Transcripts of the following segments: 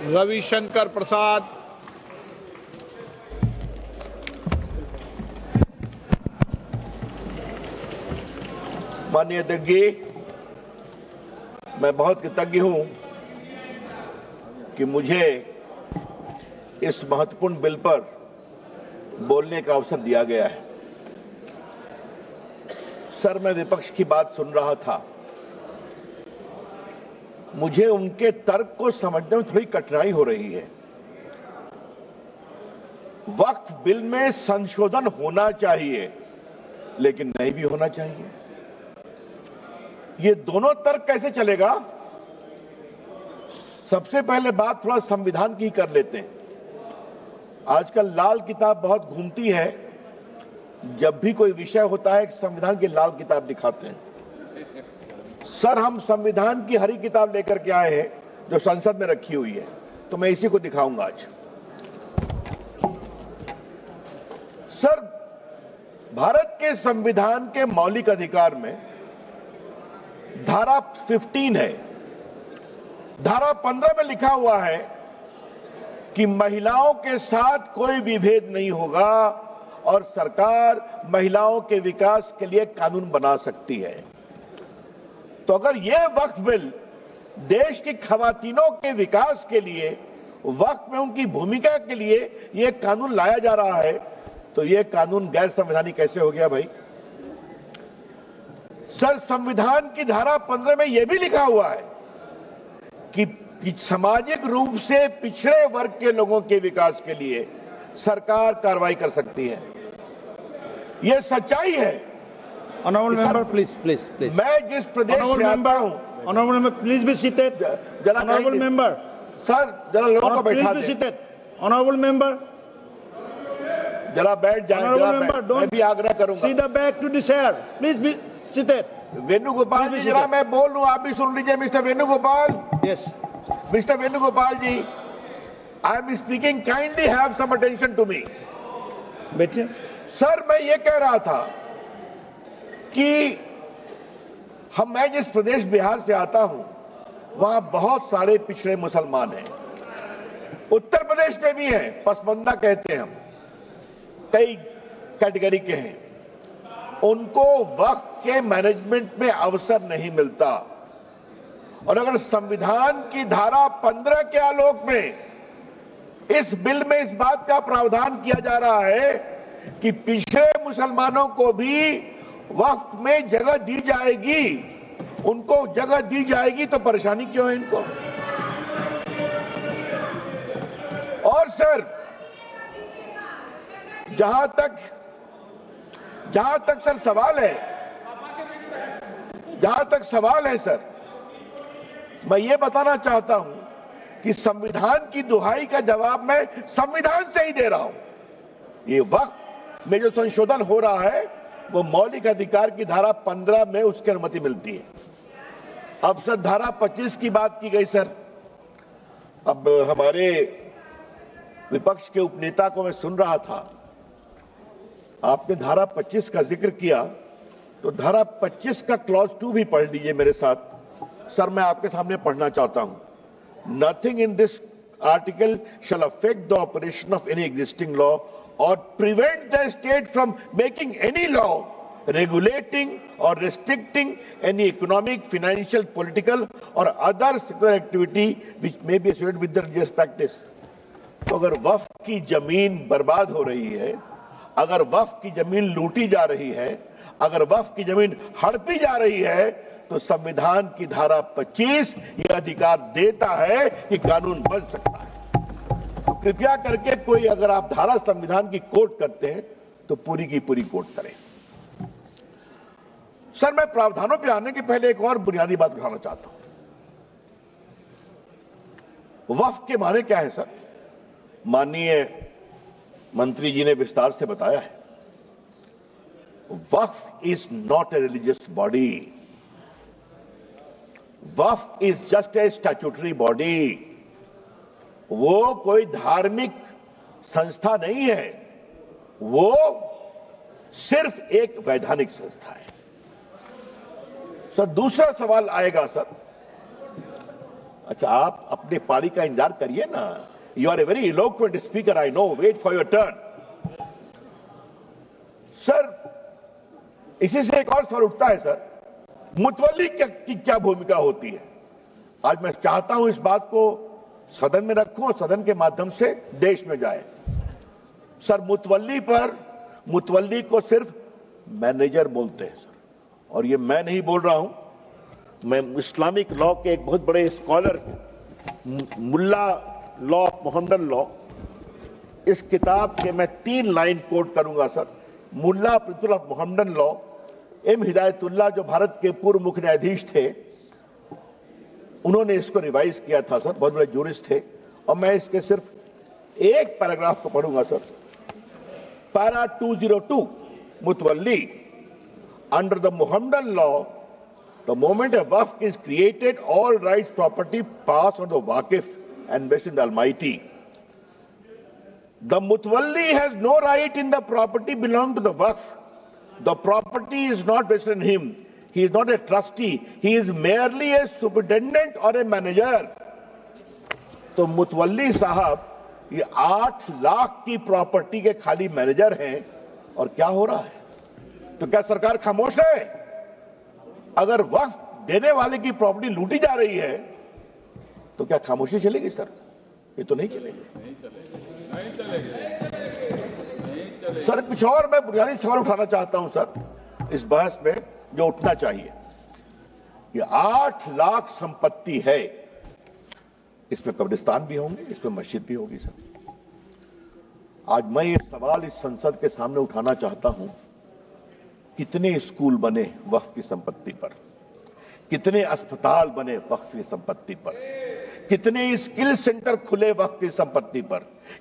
रविशंकर प्रसाद। माननीय अध्यक्ष जी, मैं बहुत कृतज्ञ हूं कि मुझे इस महत्वपूर्ण बिल पर बोलने का अवसर दिया गया है। सर, मैं विपक्ष की बात सुन रहा था। मुझे उनके तर्क को समझने में थोड़ी कठिनाई हो रही है। वक्फ बिल में संशोधन होना चाहिए, लेकिन नहीं भी होना चाहिए। ये दोनों तर्क कैसे चलेगा? सबसे पहले बात थोड़ा संविधान की कर लेते हैं। आजकल लाल किताब बहुत घूमती है। जब भी कोई विषय होता है, संविधान की लाल किताब दिखाते हैं। सर, हम संविधान की हरी किताब लेकर के आए हैं जो संसद में रखी हुई है, तो मैं इसी को दिखाऊंगा आज। सर, भारत के संविधान के मौलिक अधिकार में धारा 15 है। धारा 15 में लिखा हुआ है कि महिलाओं के साथ कोई विभेद नहीं होगा और सरकार महिलाओं के विकास के लिए कानून बना सकती है। तो अगर यह वक्फ बिल देश की खवातीनों के विकास के लिए, वक्फ में उनकी भूमिका के लिए यह कानून लाया जा रहा है, तो यह कानून गैर संवैधानिक कैसे हो गया भाई? सर, संविधान की धारा 15 में यह भी लिखा हुआ है कि सामाजिक रूप से पिछड़े वर्ग के लोगों के विकास के लिए सरकार कार्रवाई कर सकती है। यह सच्चाई है। Honorable member, please. मैं जिस प्रदेश से आता हूं, Honorable member, please be seated. Honorable member, sir, जरा लोगों को बैठा please be दें। seated. Honorable member, जरा बैठ जाएं। Honorable member, मैं भी आग्रह करूंगा। see the back to the chair. Please be seated. Venugopal जी, जरा मैं बोल रहा हूं, आप भी सुन लीजिए। Mister Venugopal, Yes. Mister Venugopal ji, I am speaking, kindly have some attention to me. बैठिए। सर, मैं ये कह रहा था कि मैं जिस प्रदेश बिहार से आता हूं, वहां बहुत सारे पिछड़े मुसलमान हैं। उत्तर प्रदेश में भी हैं, पसमंदा कहते हैं हम, कई कैटेगरी के हैं। उनको वक्फ के मैनेजमेंट में अवसर नहीं मिलता। और अगर संविधान की धारा 15 के आलोक में इस बिल में इस बात का प्रावधान किया जा रहा है कि पिछड़े मुसलमानों को भी वक्फ में जगह दी जाएगी, उनको जगह दी जाएगी, तो परेशानी क्यों है इनको? और सर, जहां तक सर सवाल है सर, मैं ये बताना चाहता हूं कि संविधान की दुहाई का जवाब मैं संविधान से ही दे रहा हूं। ये वक्फ में जो संशोधन हो रहा है, वो मौलिक अधिकार की धारा 15 में उसकी अनुमति मिलती है। अब सर, धारा 25 की बात की गई सर। अब हमारे विपक्ष के उपनेता को मैं सुन रहा था, आपने धारा 25 का जिक्र किया, तो धारा 25 का क्लॉज 2 भी पढ़ लीजिए मेरे साथ। सर, मैं आपके सामने पढ़ना चाहता हूं। Nothing in this article shall affect the operation of any existing law or prevent the state from making any law regulating or restricting any economic, financial, political or other secular activity which may be associated with the religious practice। तो अगर वक्फ की जमीन बर्बाद हो रही है, अगर वक्फ की जमीन लूटी जा रही है, अगर वक्फ की जमीन हड़पी जा रही है, तो संविधान की धारा 25 यह अधिकार देता है कि कानून बन सकता है। कृपया करके कोई, अगर आप धारा संविधान की कोट करते हैं, तो पूरी की पूरी कोट करें। सर, मैं प्रावधानों पे आने के पहले एक और बुनियादी बात उठाना चाहता हूं। वक्फ के माने क्या है सर? माननीय मंत्री जी ने विस्तार से बताया है। Waqf is not a religious body. Waqf is just a statutory body. वो कोई धार्मिक संस्था नहीं है, वो सिर्फ एक वैधानिक संस्था है। सर, दूसरा सवाल आएगा सर, अच्छा, आप अपने पारी का इंतजार करिए ना। You are a very eloquent speaker, I know, wait for your turn. Sir, इसी से एक और सवाल उठता है सर, मुतवल्ली की क्या भूमिका होती है? आज मैं चाहता हूं इस बात को सदन में रखूं और सदन के माध्यम से देश में जाए। सर, मुतवल्ली को सिर्फ मैनेजर बोलते हैं सर, और ये मैं नहीं बोल रहा हूं, मैं इस्लामिक लॉ के एक बहुत बड़े scholar Mulla law Mohammedan law, इस किताब के मैं 3 लाइन कोट करूंगा sir. Mulla principle of Mohammedan law, M Hidayatullah जो भारत के पूर्व मुख्य न्यायाधीश थे, उन्होंने इसको रिवाइज किया था सर, बहुत बड़े जूरिस्ट थे। और मैं इसके सिर्फ एक पैराग्राफ को पढ़ूंगा sir. Para 202, mutawalli, under the Mohammedan law, the moment a waqf is created, all rights property pass on the waqif and vest in the Almighty. The mutawalli has no right in the property belonging to the waqf. The property is not vested in him. He is not a trustee. He is merely a superintendent or a manager. तो मुतवल्ली साहब ये 8 लाख की property के खाली manager हैं, और क्या हो रहा है? तो क्या सरकार खामोश है? अगर वक्फ देने वाले की प्रॉपर्टी लूटी जा रही है तो क्या खामोशी चलेगी सर? ये तो नहीं चलेगी। सर, कुछ और मैं बुनियादी सवाल उठाना चाहता हूं सर इस बहस में, जो उठना चाहिए। ये 8 लाख संपत्ति है, इसमें कब्रिस्तान भी होंगे, इसमें मस्जिद भी होगी सर। आज मैं ये सवाल इस संसद के सामने उठाना चाहता हूं, कितने स्कूल बने वक्फ की संपत्ति पर, कितने अस्पताल बने वक्फ की संपत्ति पर, कितने स्किल सेंटर खुले वक्फ की संपत्ति पर,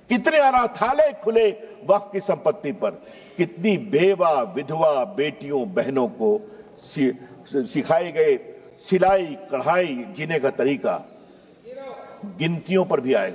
कितने अनाथालय खुले वक्फ की संपत्ति पर, कितनी बेवा विधवा बेटियों बहनों को सिखाए गए सिलाई कढ़ाई जीने का तरीका गिनतियों पर भी आएगा।